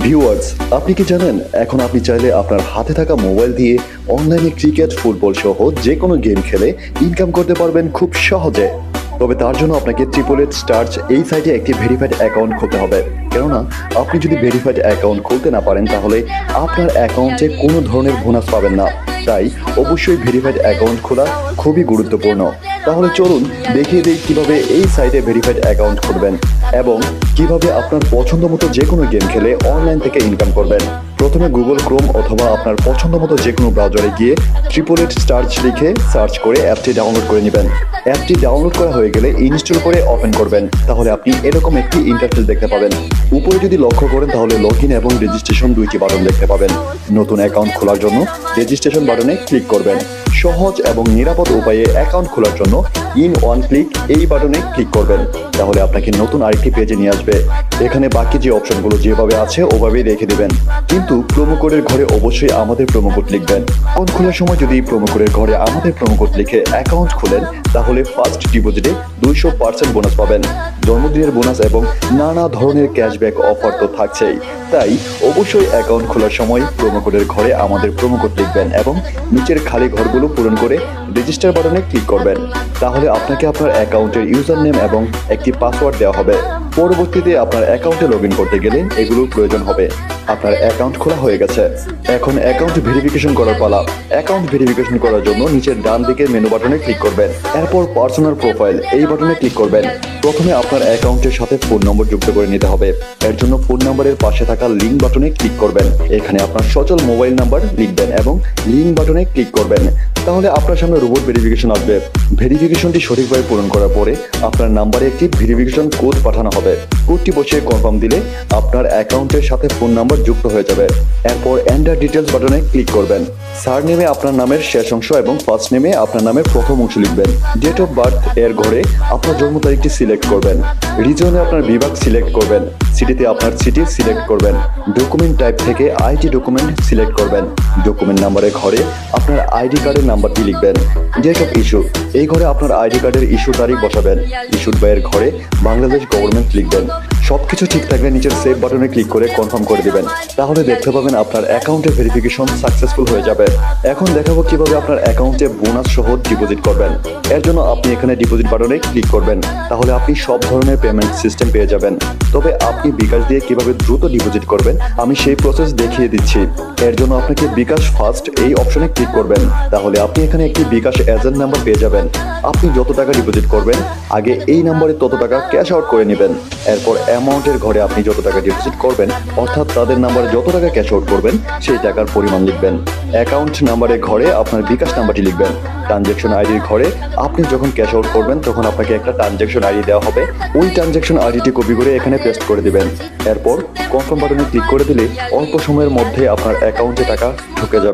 Viewers, আপনি কি জানেন এখন আপনি চাইলে আপনার হাতে থাকা মোবাইল দিয়ে অনলাইনে ক্রিকেট, ফুটবল সহ যে কোনো গেম খেলে ইনকাম করতে পারবেন খুব সহজে। তবে তার জন্য আপনাকে SSStarch এই সাইটে একটি ভেরিফাইড অ্যাকাউন্ট খুলতে হবে। কেননা আপনি যদি ভেরিফাইড অ্যাকাউন্ট খুলতে না পারেন তাহলে আপনার অ্যাকাউন্টে কোনো ধরনের বোনাস পাবেন না। তাই অবশ্যই ভেরিফাইড অ্যাকাউন্ট খোলা খুবই গুরুত্বপূর্ণ। তাহলে চলুন দেখিয়ে দিই কিভাবে এই সাইটে ভেরিফাইড অ্যাকাউন্ট খুলবেন এবং কিভাবে আপনার পছন্দ মতো যে কোনো গেম খেলে অনলাইন থেকে ইনকাম করবেন। প্রথমে গুগল ক্রোম অথবা আপনার পছন্দ মতো যে কোনো ব্রাউজারে গিয়ে SSStarch লিখে সার্চ করে অ্যাপটি ডাউনলোড করে নেবেন। অ্যাপটি ডাউনলোড করা হয়ে গেলে ইনস্টল করে ওপেন করবেন। তাহলে আপনি এরকম একটি ইন্টারফেস দেখতে পাবেন। উপরে যদি লক্ষ্য করেন তাহলে লগ ইন এবং রেজিস্ট্রেশন দুইটি বাটন দেখতে পাবেন। নতুন অ্যাকাউন্ট খোলার জন্য রেজিস্ট্রেশন বাটনে ক্লিক করবেন। সহজ এবং নিরাপদ উপায়ে অ্যাকাউন্ট খোলার জন্য ইন ওয়ান ক্লিক এই বাটনে ক্লিক করবেন। তাহলে আপনাকে নতুন আরেকটি পেজে নিয়ে আসবে। এখানে বাকি যে অপশনগুলো যেভাবে আছে ওভাবেই রেখে দিবেন, কিন্তু প্রোমো কোডের ঘরে অবশ্যই আমাদের প্রোমো কোড লিখবেন। অ্যাকাউন্ট খোলার সময় যদি প্রোমো কোডের ঘরে আমাদের প্রোমো কোড লিখে অ্যাকাউন্ট খুলেন তাহলে ফার্স্ট ডিপোজিটে 200% বোনাস পাবেন। জন্মদিনের বোনাস এবং নানা ধরনের ক্যাশব্যাক অফার তো থাকছেই। তাই অবশ্যই অ্যাকাউন্ট খোলার সময় প্রোমো কোডের ঘরে আমাদের প্রোমো কোড লিখবেন এবং নিচের খালি ঘরগুলো পূরণ করে রেজিস্টার বাটনে ক্লিক করবেন। তাহলে আপনাকে আপনার অ্যাকাউন্টের ইউজার নেম এবং একটি পাসওয়ার্ড দেওয়া হবে। পরবর্তীতে আপনার অ্যাকাউন্টে লগ ইন করতে গেলে এগুলোর প্রয়োজন হবে। আপনার অ্যাকাউন্ট খোলা হয়ে গেছে। এখন অ্যাকাউন্ট ভেরিফিকেশন করার পালা। অ্যাকাউন্ট ভেরিফিকেশন করার জন্য নিচের ডান দিকের মেনু বাটনে ক্লিক করবেন। এরপর পার্সোনাল প্রোফাইল এই বাটনে ক্লিক করবেন। প্রথমে আপনার অ্যাকাউন্টের সাথে ফোন নম্বর যুক্ত করে নিতে হবে। এর জন্য ফোন নম্বরের পাশে থাকা লিঙ্ক বাটনে ক্লিক করবেন। এখানে আপনার সচল মোবাইল নাম্বার লিখবেন এবং লিঙ্ক বাটনে ক্লিক করবেন। তাহলে আপনার সামনে রোবট ভেরিফিকেশন আসবে। ভেরিফিকেশনটি সঠিকভাবে পূরণ করার পরে আপনার নাম্বারে একটি ভেরিফিকেশন কোড পাঠানো হবে। কোডটি বসিয়ে কনফার্ম দিলে আপনার অ্যাকাউন্টের সাথে ফোন নাম্বার যুক্ত হয়ে যাবে। এরপর এন্টার ডিটেলস বাটনে ক্লিক করবেন। সারনেমে আপনার নামের শেষ অংশ এবং ফার্স্ট নেমে আপনার নামের প্রথম অংশ লিখবেন। ডেট অফ বার্থ এর ঘরে আপনার জন্ম তারিখটি সিলেক্ট করবেন। রিজনে আপনার বিভাগ সিলেক্ট করবেন। সিটিতে আপনার সিটি সিলেক্ট করবেন। ডকুমেন্ট টাইপ থেকে আইডি ডকুমেন্ট সিলেক্ট করবেন। ডকুমেন্ট নাম্বারের ঘরে আপনার আইডি কার্ডের নাম্বারটি লিখবেন। ডেট অফ ইস্যু এই ঘরে আপনার আইডি কার্ডের ইস্যু তারিখ বসাবেন। ইস্যুড বাইয়ের ঘরে বাংলাদেশ গভর্নমেন্ট লিখবেন। সবকিছু ঠিক থাকলে নিচের সেভ বাটনে ক্লিক করে কনফার্ম করে দিবেন। তাহলে দেখতে পাবেন আপনার অ্যাকাউন্টে ভেরিফিকেশন সাকসেসফুল হয়ে যাবে। এখন দেখাবো কিভাবে আপনার অ্যাকাউন্টে বোনাস সহ ডিপোজিট করবেন। এর জন্য আপনি এখানে ডিপোজিট বাটনে ক্লিক করবেন। তাহলে আপনি সব ধরনের পেমেন্ট সিস্টেম পেয়ে যাবেন। তবে আপনি বিকাশ দিয়ে কিভাবে দ্রুত ডিপোজিট করবেন আমি সেই প্রসেস দেখিয়ে দিচ্ছি। এর জন্য আপনাকে বিকাশ ফার্স্ট এই অপশনে ক্লিক করবেন। তাহলে আপনি এখানে একটি বিকাশ এজেন্ট নাম্বার পেয়ে যাবেন। আপনি যত টাকা ডিপোজিট করবেন আগে এই নাম্বারে তত টাকা ক্যাশ আউট করে নেবেন। এরপর অ্যামাউন্টের ঘরে আপনি যত টাকা ডিপোজিট করবেন অর্থাৎ তাদের নাম্বারে যত টাকা ক্যাশ আউট করবেন সেই টাকার পরিমাণ লিখবেন। অ্যাকাউন্ট নাম্বারের ঘরে আপনার বিকাশ নাম্বারটি লিখবেন। ট্রানজ্যাকশন আইডির ঘরে আপনি যখন ক্যাশ আউট করবেন তখন আপনাকে একটা ট্রানজ্যাকশন আইডি দেওয়া হবে। ওই ট্রানজ্যাকশন আইডিটি কপি করে এখানে পেস্ট করে দিবেন। এরপর কনফার্ম বাটনে ক্লিক করে দিলে অল্প সময়ের মধ্যে আপনার অ্যাকাউন্টে টাকা ঢুকে যাবে।